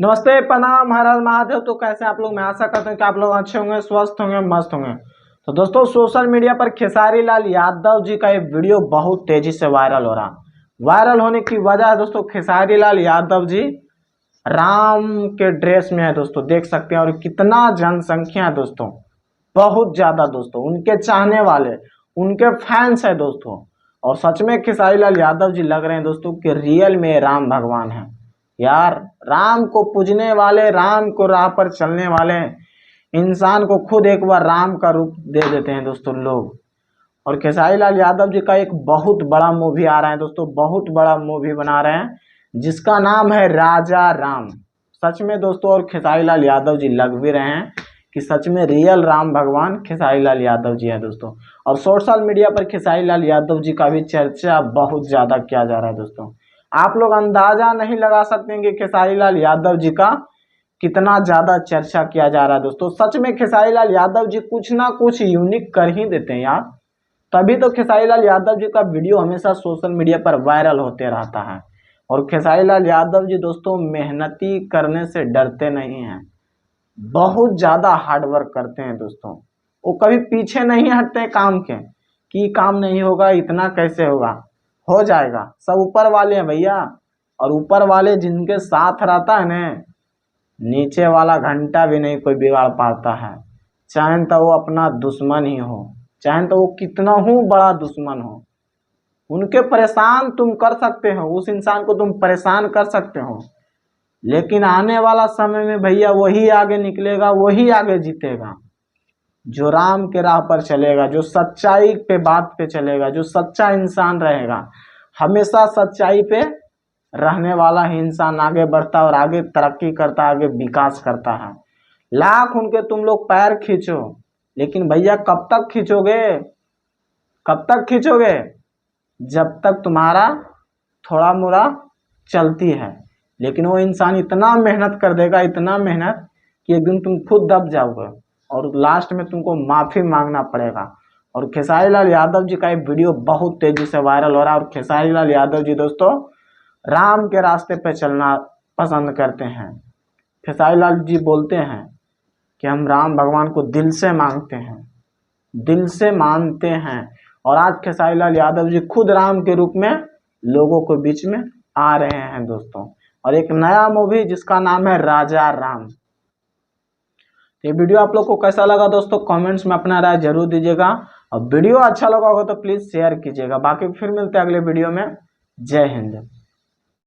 नमस्ते, प्रणाम, हर हर महादेव। तो कैसे आप लोग? मैं आशा करता हूँ कि आप लोग अच्छे होंगे, स्वस्थ होंगे, मस्त होंगे। तो दोस्तों, सोशल मीडिया पर खेसारी लाल यादव जी का एक वीडियो बहुत तेजी से वायरल हो रहा। वायरल होने की वजह है दोस्तों, खेसारी लाल यादव जी राम के ड्रेस में है दोस्तों, देख सकते हैं। और कितना जनसंख्या है दोस्तों, बहुत ज्यादा दोस्तों, उनके चाहने वाले, उनके फैंस है दोस्तों। और सच में खेसारी लाल यादव जी लग रहे हैं दोस्तों कि रियल में राम भगवान है यार। राम को पूजने वाले, राम को राह पर चलने वाले इंसान को खुद एक बार राम का रूप दे देते हैं दोस्तों लोग। और खेसारी लाल यादव जी का एक बहुत बड़ा मूवी आ रहा है दोस्तों, बहुत बड़ा मूवी बना रहे हैं जिसका नाम है राजा राम। सच में दोस्तों, और खेसारी लाल यादव जी लग भी रहे हैं कि सच में रियल राम भगवान खेसारी लाल यादव जी हैं दोस्तों। और सोशल मीडिया पर खेसारी लाल यादव जी का भी चर्चा बहुत ज़्यादा किया जा रहा है दोस्तों। आप लोग अंदाजा नहीं लगा सकते हैं कि खेसारी लाल यादव जी का कितना ज़्यादा चर्चा किया जा रहा है दोस्तों। सच में खेसारी लाल यादव जी कुछ ना कुछ यूनिक कर ही देते हैं यार, तभी तो खेसारी लाल यादव जी का वीडियो हमेशा सोशल मीडिया पर वायरल होते रहता है। और खेसारी लाल यादव जी दोस्तों मेहनती करने से डरते नहीं हैं, बहुत ज़्यादा हार्ड वर्क करते हैं दोस्तों। वो कभी पीछे नहीं हटते काम के कि काम नहीं होगा, इतना कैसे होगा, हो जाएगा, सब ऊपर वाले हैं भैया। और ऊपर वाले जिनके साथ रहता है ना, नीचे वाला घंटा भी नहीं कोई बिगाड़ पाता है, चाहे तो वो अपना दुश्मन ही हो, चाहे तो वो कितना हो बड़ा दुश्मन हो। उनके परेशान तुम कर सकते हो, उस इंसान को तुम परेशान कर सकते हो, लेकिन आने वाला समय में भैया वही आगे निकलेगा, वही आगे जीतेगा जो राम के राह पर चलेगा, जो सच्चाई पे बात पे चलेगा, जो सच्चा इंसान रहेगा। हमेशा सच्चाई पे रहने वाला ही इंसान आगे बढ़ता है और आगे तरक्की करता है, आगे विकास करता है। लाख उनके तुम लोग पैर खींचो, लेकिन भैया कब तक खींचोगे? कब तक खींचोगे? जब तक तुम्हारा थोड़ा मोड़ा चलती है। लेकिन वो इंसान इतना मेहनत कर देगा, इतना मेहनत, कि एक दिन तुम खुद दब जाओगे और लास्ट में तुमको माफ़ी मांगना पड़ेगा। और खेसारी लाल यादव जी का एक वीडियो बहुत तेज़ी से वायरल हो रहा है। और खेसारी लाल यादव जी दोस्तों राम के रास्ते पे चलना पसंद करते हैं। खेसारी लाल जी बोलते हैं कि हम राम भगवान को दिल से मांगते हैं, दिल से मानते हैं। और आज खेसारी लाल यादव जी खुद राम के रूप में लोगों के बीच में आ रहे हैं दोस्तों। और एक नया मूवी जिसका नाम है राजा राम। ये वीडियो आप लोग को कैसा लगा दोस्तों, कमेंट्स में अपना राय जरूर दीजिएगा। और वीडियो अच्छा लगा होगा तो प्लीज़ शेयर कीजिएगा। बाकी फिर मिलते हैं अगले वीडियो में। जय हिंद।